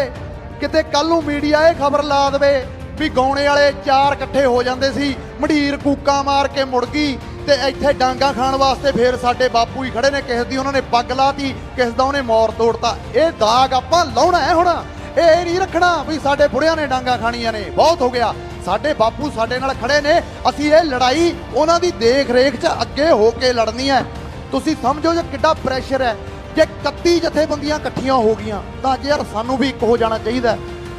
ਕਿਤੇ ਕੱਲ ਨੂੰ ਮੀਡੀਆ ਇਹ ਖਬਰ ਲਾ ਦੇਵੇ ਵੀ ਗਾਉਣੇ ਵਾਲੇ 4 ਇਕੱਠੇ ਹੋ ਜਾਂਦੇ ਸੀ, ਮੰਡੀਰ ਕੂਕਾਂ ਮਾਰ ਕੇ ਮੁੜ ਗਈ ਤੇ ਇੱਥੇ ਡਾਂਗਾ ਖਾਣ ਵਾਸਤੇ ਫੇਰ ਸਾਡੇ ਬਾਪੂ ਹੀ ਖੜੇ ਨੇ। ਕਿਸੇ ਦੀ ਉਹਨਾਂ ਨੇ ਪੱਗ ਲਾਤੀ, ਕਿਸੇ ਦਾ ਉਹਨੇ ਮੋਰ ਤੋੜਤਾ। ਇਹ ਦਾਗ ਆਪਾਂ ਲਾਉਣਾ ਹੈ ਹੁਣ। ਇਹ ਨਹੀਂ ਰੱਖਣਾ ਵੀ ਸਾਡੇ ਬੁੜਿਆਂ ਨੇ ਡਾਂਗਾ ਖਾਣੀਆਂ ਨੇ, ਬਹੁਤ ਹੋ ਗਿਆ। ਸਾਡੇ ਬਾਪੂ ਸਾਡੇ ਨਾਲ ਖੜੇ ਨੇ, ਅਸੀਂ ਇਹ ਲੜਾਈ ਉਹਨਾਂ ਦੀ ਦੇਖ ਰੇਖ 'ਚ ਅੱਗੇ ਹੋ ਕੇ ਲੜਨੀ ਹੈ। ਤੁਸੀਂ ਸਮਝੋ ਜੇ ਕਿੱਡਾ ਪ੍ਰੈਸ਼ਰ ਹੈ। ਜੇ 31 ਜਥੇਬੰਦੀਆਂ ਇਕੱਠੀਆਂ ਹੋ ਗਈਆਂ ਤਾਂ ਅੱਜ ਯਾਰ ਸਾਨੂੰ ਵੀ ਇੱਕ ਹੋ ਜਾਣਾ ਚਾਹੀਦਾ।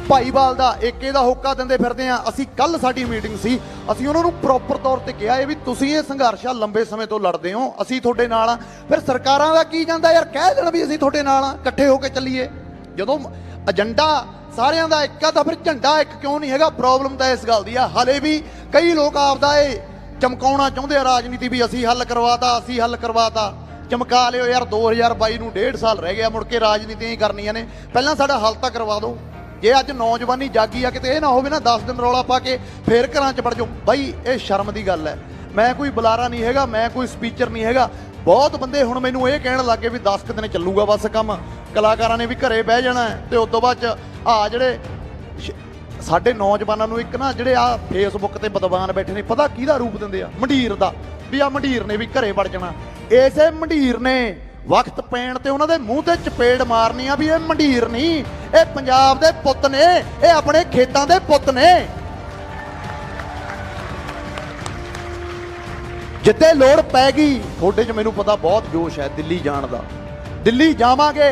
ਭਾਈਵਾਲ ਦਾ ਏਕੇ ਦਾ ਹੋਕਾ ਦਿੰਦੇ ਫਿਰਦੇ ਆ। ਅਸੀਂ ਕੱਲ ਸਾਡੀ ਮੀਟਿੰਗ ਸੀ, ਅਸੀਂ ਉਹਨਾਂ ਨੂੰ ਪ੍ਰੋਪਰ ਤੌਰ ਤੇ ਕਿਹਾ ਇਹ ਵੀ ਤੁਸੀਂ ਇਹ ਸੰਘਰਸ਼ ਆ ਲੰਬੇ ਸਮੇਂ ਤੋਂ ਲੜਦੇ ਹੋ, ਅਸੀਂ ਤੁਹਾਡੇ ਨਾਲ ਆ। ਫਿਰ ਸਰਕਾਰਾਂ ਦਾ ਕੀ ਜਾਂਦਾ ਯਾਰ, ਕਹਿ ਦੇਣ ਵੀ ਅਸੀਂ ਤੁਹਾਡੇ ਨਾਲ ਆ, ਇਕੱਠੇ ਹੋ ਕੇ ਚੱਲੀਏ। ਜਦੋਂ ਏਜੰਡਾ ਸਾਰਿਆਂ ਦਾ ਇੱਕ ਆ ਤਾਂ ਫਿਰ ਝੰਡਾ ਇੱਕ ਕਿਉਂ ਨਹੀਂ ਹੈਗਾ? ਪ੍ਰੋਬਲਮ ਤਾਂ ਇਸ ਗੱਲ ਦੀ ਆ, ਹਲੇ ਵੀ ਕਈ ਲੋਕ ਆਪਦਾ ਇਹ ਚਮਕਾਉਣਾ ਚਾਹੁੰਦੇ ਆ ਰਾਜਨੀਤੀ ਵੀ ਅਸੀਂ ਹੱਲ ਕਰਵਾਤਾ, ਅਸੀਂ ਹੱਲ ਕਰਵਾਤਾ। ਚਮਕਾ ਲਿਓ ਯਾਰ, 2022 ਨੂੰ 1.5 ਸਾਲ ਰਹਿ ਗਿਆ, ਮੁੜ ਕੇ ਰਾਜਨੀਤੀਆਂ ਹੀ ਕਰਨੀਆਂ ਨੇ। ਪਹਿਲਾਂ ਸਾਡਾ ਹੱਲ ਤਾਂ ਕਰਵਾ ਦਿਓ। ਜੇ ਅੱਜ ਨੌਜਵਾਨੀ ਜਾਗੀ ਆ, ਕਿਤੇ ਇਹ ਨਾ ਹੋਵੇ ਨਾ 10 ਦਿਨ ਰੌਲਾ ਪਾ ਕੇ ਫੇਰ ਘਰਾਂ 'ਚ ਵੜ ਜਾਓ। ਬਾਈ ਇਹ ਸ਼ਰਮ ਦੀ ਗੱਲ ਹੈ। ਮੈਂ ਕੋਈ ਬੁਲਾਰਾ ਨਹੀਂ ਹੈਗਾ, ਮੈਂ ਕੋਈ ਸਪੀਚਰ ਨਹੀਂ ਹੈਗਾ। ਬਹੁਤ ਬੰਦੇ ਹੁਣ ਮੈਨੂੰ ਇਹ ਕਹਿਣ ਲੱਗੇ ਵੀ 10 ਕੁ ਦਿਨ ਚੱਲੂਗਾ ਬਸ ਕੰਮ, ਕਲਾਕਾਰਾਂ ਨੇ ਵੀ ਘਰੇ ਬਹਿ ਜਾਣਾ ਤੇ ਉਸ ਤੋਂ ਬਾਅਦ 'ਚ ਜਿਹੜੇ ਸਾਡੇ ਨੌਜਵਾਨਾਂ ਨੂੰ ਇੱਕ ਨਾ ਜਿਹੜੇ ਆ ਫੇਸਬੁੱਕ ਤੇ ਬਦਵਾਨ ਬੈਠੇ ਨੇ, ਪਤਾ ਕਿਹਦਾ ਰੂਪ ਦਿੰਦੇ ਆ? ਮੰਡੀਰ ਦਾ, ਵੀ ਆ ਮੰਡੀਰ ਨੇ ਵੀ ਘਰੇ ਵੜ ਜਾਣਾ। ਇਸੇ ਮੰਡੀਰ ਨੇ ਵਕਤ ਪੈਣ ਤੇ ਉਹਨਾਂ ਦੇ ਮੂੰਹ ਤੇ ਚਪੇੜ ਮਾਰਨੀ ਆ ਵੀ ਇਹ ਮੰਡੀਰ ਨਹੀਂ, ਇਹ ਪੰਜਾਬ ਦੇ ਪੁੱਤ ਨੇ, ਇਹ ਆਪਣੇ ਖੇਤਾਂ ਦੇ ਪੁੱਤ ਨੇ। ਜਿੱਤੇ ਲੋੜ ਪੈ ਗਈ ਤੁਹਾਡੇ 'ਚ ਮੈਨੂੰ ਪਤਾ ਬਹੁਤ ਜੋਸ਼ ਹੈ ਦਿੱਲੀ ਜਾਣ ਦਾ। ਦਿੱਲੀ ਜਾਵਾਂਗੇ,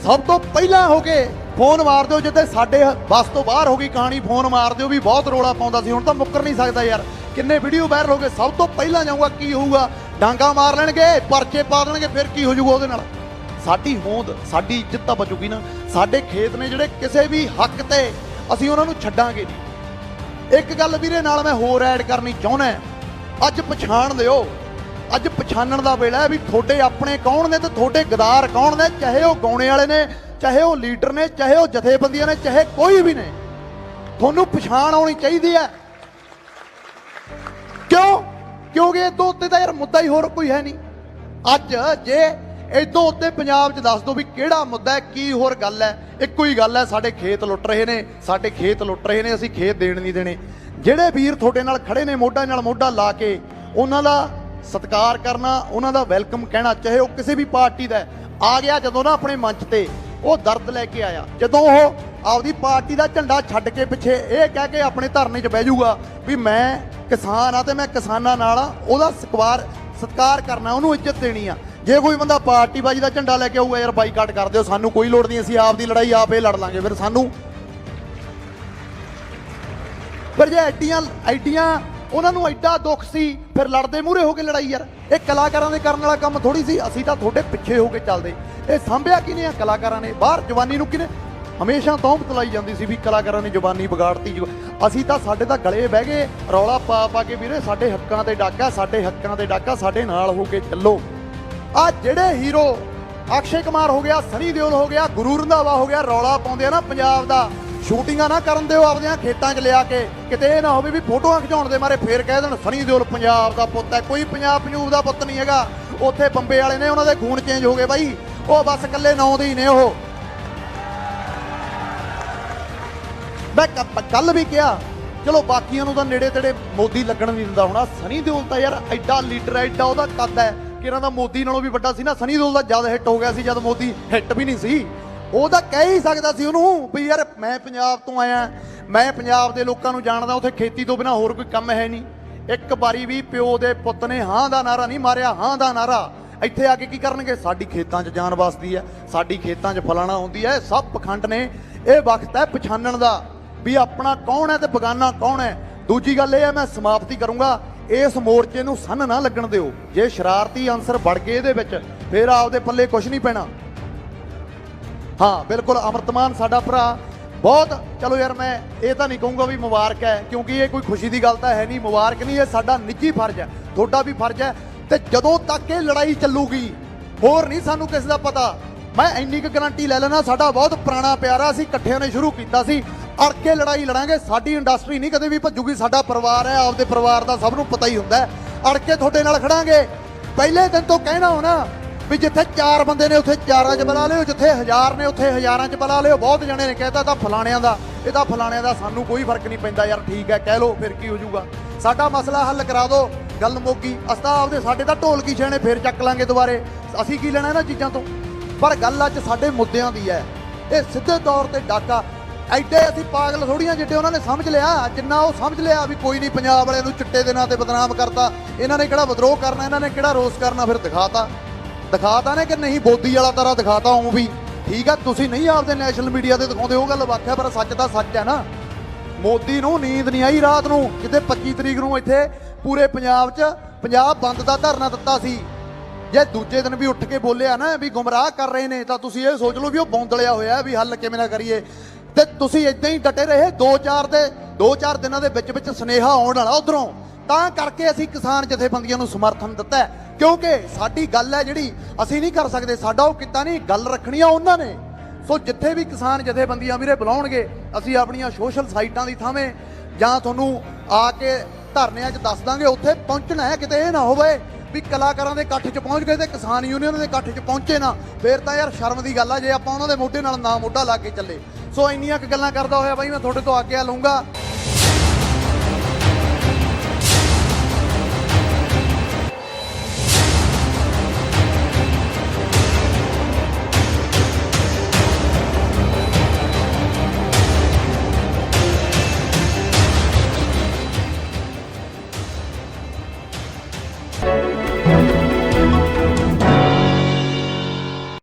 ਸਭ ਤੋਂ ਪਹਿਲਾਂ ਹੋ ਕੇ ਫੋਨ ਮਾਰ ਦਿਓ। ਜਿੱਤੇ ਸਾਡੇ ਬੱਸ ਤੋਂ ਬਾਹਰ ਹੋ ਗਈ ਕਹਾਣੀ, ਫੋਨ ਮਾਰ ਦਿਓ ਵੀ ਬਹੁਤ ਰੋਲਾ ਪਾਉਂਦਾ ਸੀ, ਹੁਣ ਤਾਂ ਮੁੱਕਰ ਨਹੀਂ ਸਕਦਾ ਯਾਰ। ਕਿੰਨੇ ਵੀਡੀਓ ਵਾਇਰਲ ਹੋ ਗਏ, ਸਭ ਤੋਂ ਪਹਿਲਾਂ ਜਾਊਗਾ। ਕੀ ਹੋਊਗਾ? ਡਾਂਗਾ ਮਾਰ ਲੈਣਗੇ, ਪਰਚੇ ਪਾ ਦੇਣਗੇ, ਫਿਰ ਕੀ ਹੋ ਜਾਊਗਾ ਉਹਦੇ ਨਾਲ? ਸਾਡੀ ਹੋਂਦ, ਸਾਡੀ ਇੱਜ਼ਤ ਤਾਂ ਬਚੂਗੀ ਨਾ। ਸਾਡੇ ਖੇਤ ਨੇ ਜਿਹੜੇ, ਕਿਸੇ ਵੀ ਹੱਕ ਤੇ ਅਸੀਂ ਉਹਨਾਂ ਨੂੰ ਛੱਡਾਂਗੇ ਨਹੀਂ। ਇੱਕ ਗੱਲ ਵੀਰੇ ਨਾਲ ਮੈਂ ਹੋਰ ਐਡ ਕਰਨੀ ਚਾਹੁੰਦਾ, ਅੱਜ ਪਛਾਣ ਲਿਓ, ਅੱਜ ਪਛਾਣਨ ਦਾ ਵੇਲਾ ਹੈ ਵੀ ਤੁਹਾਡੇ ਆਪਣੇ ਕੌਣ ਨੇ ਤੇ ਤੁਹਾਡੇ ਗਦਾਰ ਕੌਣ ਨੇ। ਚਾਹੇ ਉਹ ਗਾਉਣੇ ਵਾਲੇ ਨੇ, ਚਾਹੇ ਉਹ ਲੀਡਰ ਨੇ, ਚਾਹੇ ਉਹ ਜਥੇਬੰਦੀਆਂ ਨੇ, ਚਾਹੇ ਕੋਈ ਵੀ ਨੇ, ਤੁਹਾਨੂੰ ਪਛਾਣ ਆਉਣੀ ਚਾਹੀਦੀ ਹੈ। ਕਿਉਂ? ਕਿਉਂਕਿ ਇਹ ਤੋਂ ਉੱਤੇ ਤਾਂ ਯਾਰ ਮੁੱਦਾ ਹੀ ਹੋਰ ਕੋਈ ਹੈ ਨਹੀਂ। ਅੱਜ ਜੇ ਇਦੋਂ ਉੱਤੇ ਪੰਜਾਬ 'ਚ ਦੱਸ ਦਿਓ ਵੀ ਕਿਹੜਾ ਮੁੱਦਾ ਹੈ, ਕੀ ਹੋਰ ਗੱਲ ਹੈ? ਇੱਕੋ ਹੀ ਗੱਲ ਹੈ, ਸਾਡੇ ਖੇਤ ਲੁੱਟ ਰਹੇ ਨੇ, ਸਾਡੇ ਖੇਤ ਲੁੱਟ ਰਹੇ ਨੇ, ਅਸੀਂ ਖੇਤ ਦੇਣ ਨਹੀਂ ਦੇਣੇ। ਜਿਹੜੇ ਵੀਰ ਤੁਹਾਡੇ ਨਾਲ ਖੜੇ ਨੇ ਮੋਢਾ ਨਾਲ ਮੋਢਾ ਲਾ ਕੇ, ਉਹਨਾਂ ਦਾ ਸਤਿਕਾਰ ਕਰਨਾ, ਉਹਨਾਂ ਦਾ ਵੈਲਕਮ ਕਹਿਣਾ, ਚਾਹੇ ਉਹ ਕਿਸੇ ਵੀ ਪਾਰਟੀ ਦਾ ਆ ਗਿਆ। ਜਦੋਂ ਨਾ ਆਪਣੇ ਮੰਚ ਤੇ ਉਹ ਦਰਦ ਲੈ ਕੇ ਆਇਆ, ਜਦੋਂ ਉਹ ਆਪਦੀ ਪਾਰਟੀ ਦਾ ਝੰਡਾ ਛੱਡ ਕੇ ਪਿੱਛੇ ਇਹ ਕਹਿ ਕੇ ਆਪਣੇ ਧਰਨੇ 'ਚ ਬਹਿ ਜਾਊਗਾ ਵੀ ਮੈਂ ਕਿਸਾਨ ਆ ਤੇ ਮੈਂ ਕਿਸਾਨਾਂ ਨਾਲ ਆ, ਉਹਦਾ ਸਤਿਕਾਰ ਕਰਨਾ, ਉਹਨੂੰ ਇੱਜ਼ਤ ਦੇਣੀ ਆ। ਜੇ ਕੋਈ ਬੰਦਾ ਪਾਰਟੀਬਾਜ਼ੀ ਦਾ ਝੰਡਾ ਲੈ ਕੇ ਆਊਗਾ, ਯਾਰ ਬਾਈਕਾਟ ਕਰ ਦਿਓ, ਸਾਨੂੰ ਕੋਈ ਲੋੜ ਨਹੀਂ, ਅਸੀਂ ਆਪਦੀ ਲੜਾਈ ਆਪੇ ਲੜ ਲਾਂਗੇ। ਫਿਰ ਸਾਨੂੰ ਪਰ ਜੇ ਐਡੀਆਂ ਉਹਨਾਂ ਨੂੰ ਐਡਾ ਦੁੱਖ ਸੀ, ਫਿਰ ਲੜਦੇ ਮੂਹਰੇ ਹੋ ਕੇ ਲੜਾਈ। ਯਾਰ ਇਹ ਕਲਾਕਾਰਾਂ ਦੇ ਕਰਨ ਵਾਲਾ ਕੰਮ ਥੋੜੀ ਸੀ। ਅਸੀਂ ਤਾਂ ਤੁਹਾਡੇ ਪਿੱਛੇ ਹੋ ਕੇ ਚੱਲਦੇ। ਇਹ ਸਾਂਭਿਆ ਕਿਹਨੇ ਆ? ਕਲਾਕਾਰਾਂ ਨੇ। ਬਾਹਰ ਜਵਾਨੀ ਨੂੰ ਕਿਹਨੇ ਹਮੇਸ਼ਾ ਤੌਹਮਤ ਲਾਈ ਜਾਂਦੀ ਸੀ ਵੀ ਕਲਾਕਾਰਾਂ ਨੇ ਜਵਾਨੀ ਵਿਗਾੜਤੀ। ਅਸੀਂ ਤਾਂ, ਸਾਡੇ ਤਾਂ ਗਲੇ ਬਹਿ ਗਏ ਰੌਲਾ ਪਾ ਕੇ ਵੀਰੇ ਸਾਡੇ ਹੱਕਾਂ ਤੇ ਡਾਕਾ, ਸਾਡੇ ਹੱਕਾਂ ਤੇ ਡਾਕਾ, ਸਾਡੇ ਨਾਲ ਹੋ ਕੇ ਚੱਲੋ। ਆ ਜਿਹੜੇ ਹੀਰੋ ਅਕਸ਼ੇ ਕੁਮਾਰ ਹੋ ਗਿਆ, ਸਨੀ ਦਿਓਲ ਹੋ ਗਿਆ, ਗੁਰੂ ਰੰਧਾਵਾ ਹੋ ਗਿਆ, ਰੌਲਾ ਪਾਉਂਦੇ ਆ ਨਾ ਪੰਜਾਬ ਦਾ, ਸ਼ੂਟਿੰਗਾਂ ਨਾ ਕਰਨ ਦਿਓ ਆਪਦਿਆਂ ਖੇਤਾਂ 'ਚ ਲਿਆ ਕੇ। ਕਿਤੇ ਇਹ ਨਾ ਹੋਵੇ ਵੀ ਫੋਟੋਆਂ ਖਿਚਾਉਣ ਦੇ ਮਾਰੇ ਫੇਰ ਕਹਿ ਦੇਣ ਸਨੀ ਦਿਓਲ ਪੰਜਾਬ ਦਾ ਪੁੱਤ ਹੈ। ਕੋਈ ਪੰਜਾਬ ਦਾ ਪੁੱਤ ਨਹੀਂ ਹੈਗਾ। ਉੱਥੇ ਬੰਬੇ ਵਾਲੇ ਨੇ, ਉਹਨਾਂ ਦੇ ਖੂਨ ਚੇਂਜ ਹੋ ਗਏ ਬਾਈ, ਉਹ ਬਸ ਇਕੱਲੇ ਨਾਂ ਦੇ ਹੀ ਨੇ। ਉਹ ਮੈਂ ਕੱਲ ਵੀ ਕਿਹਾ, ਚਲੋ ਬਾਕੀਆਂ ਨੂੰ ਤਾਂ ਨੇੜੇ ਤੇੜੇ ਮੋਦੀ ਲੱਗਣ ਨਹੀਂ ਦਿੰਦਾ ਹੋਣਾ। ਸਨੀ ਦਿਓਲ ਤਾਂ ਯਾਰ ਐਡਾ ਲੀਡਰ, ਐਡਾ ਉਹਦਾ ਕੱਦ ਹੈ ਕਿ ਇਹਨਾਂ ਦਾ ਮੋਦੀ ਨਾਲੋਂ ਵੀ ਵੱਡਾ ਸੀ ਨਾ। ਸਨੀ ਦਿਓਲ ਦਾ ਜਦ ਹਿੱਟ ਹੋ ਗਿਆ ਸੀ, ਜਦ ਮੋਦੀ ਹਿੱਟ ਵੀ ਨਹੀਂ ਸੀ। ਉਹ ਤਾਂ ਕਹਿ ਹੀ ਸਕਦਾ ਸੀ ਉਹਨੂੰ ਵੀ ਯਾਰ ਮੈਂ ਪੰਜਾਬ ਤੋਂ ਆਇਆ, ਮੈਂ ਪੰਜਾਬ ਦੇ ਲੋਕਾਂ ਨੂੰ ਜਾਣਦਾ, ਉੱਥੇ ਖੇਤੀ ਤੋਂ ਬਿਨਾਂ ਹੋਰ ਕੋਈ ਕੰਮ ਹੈ ਨਹੀਂ। ਇੱਕ ਵਾਰੀ ਵੀ ਪਿਓ ਦੇ ਪੁੱਤ ਨੇ ਹਾਂ ਦਾ ਨਾਰਾ ਨਹੀਂ ਮਾਰਿਆ। ਹਾਂ ਦਾ ਨਾਰਾ ਇੱਥੇ ਆ ਕੇ ਕੀ ਕਰਨਗੇ? ਸਾਡੀ ਖੇਤਾਂ 'ਚ ਜਾਨ ਵਸਦੀ ਹੈ, ਸਾਡੀ ਖੇਤਾਂ 'ਚ ਫਲਾਣਾ ਹੁੰਦੀ ਹੈ। ਸਭ ਪਖੰਡ ਨੇ। ਇਹ ਵਕਤ ਹੈ ਪਛਾਣਨ ਦਾ ਵੀ ਆਪਣਾ ਕੌਣ ਹੈ ਤੇ ਬਗਾਨਾ ਕੌਣ ਹੈ। ਦੂਜੀ ਗੱਲ ਇਹ ਹੈ, ਮੈਂ ਸਮਾਪਤੀ ਕਰੂੰਗਾ, ਇਸ ਮੋਰਚੇ ਨੂੰ ਸੰਨ ਨਾ ਲੱਗਣ ਦਿਓ। ਜੇ ਸ਼ਰਾਰਤੀ ਅੰਸਰ ਵੜ ਗਏ ਇਹਦੇ ਵਿੱਚ, ਫਿਰ ਆਪਦੇ ਪੱਲੇ ਕੁਝ ਨਹੀਂ ਪੈਣਾ। ਹਾਂ ਬਿਲਕੁਲ, ਅਮਰਤਮਾਨ ਸਾਡਾ ਭਰਾ ਬਹੁਤ, ਚਲੋ ਯਾਰ ਮੈਂ ਇਹ ਤਾਂ ਨਹੀਂ ਕਹੂੰਗਾ ਵੀ ਮੁਬਾਰਕ ਹੈ, ਕਿਉਂਕਿ ਇਹ ਕੋਈ ਖੁਸ਼ੀ ਦੀ ਗੱਲ ਤਾਂ ਹੈ ਨਹੀਂ। ਮੁਬਾਰਕ ਨਹੀਂ, ਇਹ ਸਾਡਾ ਨਿੱਜੀ ਫਰਜ਼ ਹੈ, ਤੁਹਾਡਾ ਵੀ ਫਰਜ਼ ਹੈ। ਤੇ ਜਦੋਂ ਤੱਕ ਇਹ ਲੜਾਈ ਚੱਲੂਗੀ, ਹੋਰ ਨਹੀਂ ਸਾਨੂੰ ਕਿਸੇ ਦਾ ਪਤਾ। ਮੈਂ ਇੰਨੀ ਕੁ ਗਰੰਟੀ ਲੈ ਲੈਣਾ, ਸਾਡਾ ਬਹੁਤ ਪੁਰਾਣਾ ਪਿਆਰਾ, ਅਸੀਂ ਇਕੱਠਿਆਂ ਨੇ ਸ਼ੁਰੂ ਕੀਤਾ ਸੀ, ਅੜ ਕੇ ਲੜਾਈ ਲੜਾਂਗੇ। ਸਾਡੀ ਇੰਡਸਟਰੀ ਨਹੀਂ ਕਦੇ ਵੀ ਭੱਜੂਗੀ, ਸਾਡਾ ਪਰਿਵਾਰ ਹੈ, ਆਪਦੇ ਪਰਿਵਾਰ ਦਾ ਸਭ ਨੂੰ ਪਤਾ ਹੀ ਹੁੰਦਾ। ਅੜ ਕੇ ਤੁਹਾਡੇ ਨਾਲ ਖੜਾਂਗੇ। ਪਹਿਲੇ ਦਿਨ ਤੋਂ ਕਹਿਣਾ ਹੋਣਾ ਵੀ ਜਿੱਥੇ 4 ਬੰਦੇ ਨੇ ਉੱਥੇ 4ਾਂ 'ਚ ਬੁਲਾ ਲਿਓ, ਜਿੱਥੇ 1000 ਨੇ ਉੱਥੇ 1000ਾਂ 'ਚ ਬੁਲਾ ਲਿਓ। ਬਹੁਤ ਜਣੇ ਨੇ ਕਹਿਤਾ ਤਾਂ ਫਲਾਣਿਆਂ ਦਾ, ਇਹ ਤਾਂ ਫਲਾਣਿਆਂ ਦਾ, ਸਾਨੂੰ ਕੋਈ ਫਰਕ ਨਹੀਂ ਪੈਂਦਾ। ਯਾਰ ਠੀਕ ਹੈ, ਕਹਿ ਲਓ, ਫਿਰ ਕੀ ਹੋ ਜਾਊਗਾ? ਸਾਡਾ ਮਸਲਾ ਹੱਲ ਕਰਾ ਦਿਓ, ਗੱਲ ਮੁੱਕੀ। ਅਸਤਾ ਆਪਦੇ, ਸਾਡੇ ਤਾਂ ਢੋਲਕੀ ਛੇਣੇ ਫੇਰ ਚੱਕ ਲਾਂਗੇ ਦੁਬਾਰੇ, ਅਸੀਂ ਕੀ ਲੈਣਾ ਇਹਨਾਂ ਚੀਜ਼ਾਂ ਤੋਂ। ਪਰ ਗੱਲ ਅੱਜ ਸਾਡੇ ਮੁੱਦਿਆਂ ਦੀ ਹੈ। ਇਹ ਸਿੱਧੇ ਤੌਰ ਤੇ ਡਾਕਾ, ਐਡੇ ਅਸੀਂ ਪਾਗਲ ਥੋੜੀਆਂ ਜਿੱਡੇ ਉਹਨਾਂ ਨੇ ਸਮਝ ਲਿਆ। ਜਿੰਨਾ ਉਹ ਸਮਝ ਲਿਆ ਵੀ ਕੋਈ ਨਹੀਂ, ਪੰਜਾਬ ਵਾਲਿਆਂ ਨੂੰ ਚਿੱਟੇ ਦੇ ਨਾਂ ਤੇ ਬਦਨਾਮ ਕਰਤਾ, ਇਹਨਾਂ ਨੇ ਕਿਹੜਾ ਵਿਦਰੋਹ ਕਰਨਾ, ਇਹਨਾਂ ਨੇ ਕਿਹੜਾ ਰੋਸ ਕਰਨਾ, ਫਿਰ ਦਿਖਾਤਾ। ਦਿਖਾਤਾ ਨੇ ਕਿ ਨਹੀਂ ਬੋਦੀ ਵਾਲਾ ਤਰ੍ਹਾਂ ਦਿਖਾਤਾ ਉਹ ਵੀ ਠੀਕ ਆ। ਤੁਸੀਂ ਨਹੀਂ ਆਪਦੇ ਨੈਸ਼ਨਲ ਮੀਡੀਆ ਤੇ ਦਿਖਾਉਂਦੇ, ਉਹ ਗੱਲ ਵੱਖ ਹੈ, ਪਰ ਸੱਚ ਤਾਂ ਸੱਚ ਹੈ ਨਾ। ਮੋਦੀ ਨੂੰ ਨੀਂਦ ਨਹੀਂ ਆਈ ਰਾਤ ਨੂੰ, ਕਿਤੇ 25 ਤਰੀਕ ਨੂੰ ਇੱਥੇ ਪੂਰੇ ਪੰਜਾਬ 'ਚ ਪੰਜਾਬ ਬੰਦ ਦਾ ਧਰਨਾ ਦਿੱਤਾ ਸੀ। ਜੇ ਦੂਜੇ ਦਿਨ ਵੀ ਉੱਠ ਕੇ ਬੋਲਿਆ ਨਾ ਵੀ ਗੁੰਮਰਾਹ ਕਰ ਰਹੇ ਨੇ, ਤਾਂ ਤੁਸੀਂ ਇਹ ਸੋਚ ਲਓ ਵੀ ਉਹ ਬੌਂਦਲਿਆ ਹੋਇਆ ਵੀ ਹੱਲ ਕਿਵੇਂ ਨਾ ਕਰੀਏ। ਤੇ ਤੁਸੀਂ ਇਦਾਂ ਹੀ ਡਟੇ ਰਹੇ 2-4 ਦਿਨਾਂ ਦੇ ਵਿੱਚ ਸੁਨੇਹਾ ਆਉਣ ਵਾਲਾ ਉਧਰੋਂ, ਤਾਂ ਕਰਕੇ ਅਸੀਂ ਕਿਸਾਨ ਜਥੇਬੰਦੀਆਂ ਨੂੰ ਸਮਰਥਨ ਦਿੱਤਾ ਹੈ। ਕਿਉਂਕਿ ਸਾਡੀ ਗੱਲ ਹੈ ਜਿਹੜੀ ਅਸੀਂ ਨਹੀਂ ਕਰ ਸਕਦੇ, ਸਾਡਾ ਉਹ ਕੀਤਾ ਨਹੀਂ, ਗੱਲ ਰੱਖਣੀ ਆ ਉਹਨਾਂ ਨੇ। ਸੋ ਜਿੱਥੇ ਵੀ ਕਿਸਾਨ ਜਥੇਬੰਦੀਆਂ ਵੀਰੇ ਬੁਲਾਉਣਗੇ, ਅਸੀਂ ਆਪਣੀਆਂ ਸੋਸ਼ਲ ਸਾਈਟਾਂ ਦੀ ਥਾਵੇਂ ਜਾਂ ਤੁਹਾਨੂੰ ਆ ਕੇ ਧਰਨਿਆਂ 'ਚ ਦੱਸ ਦਾਂਗੇ, ਉੱਥੇ ਪਹੁੰਚਣਾ ਹੈ। ਕਿਤੇ ਇਹ ਨਾ ਹੋਵੇ ਵੀ ਕਲਾਕਾਰਾਂ ਦੇ ਇਕੱਠ 'ਚ ਪਹੁੰਚ ਗਏ ਤੇ ਕਿਸਾਨ ਯੂਨੀਅਨ ਦੇ ਇਕੱਠ 'ਚ ਪਹੁੰਚੇ ਨਾ, ਫੇਰ ਤਾਂ ਯਾਰ ਸ਼ਰਮ ਦੀ ਗੱਲ ਆ ਜੇ ਆਪਾਂ ਉਹਨਾਂ ਦੇ ਮੋਢੇ ਨਾਲ ਨਾ ਮੋਢਾ ਲਾ ਕੇ ਚੱਲੇ। ਸੋ ਇੰਨੀਆਂ ਕੁ ਗੱਲਾਂ ਕਰਦਾ ਹੋਇਆ ਬਾਈ ਮੈਂ ਤੁਹਾਡੇ ਤੋਂ ਆਗਿਆ ਲਊਂਗਾ।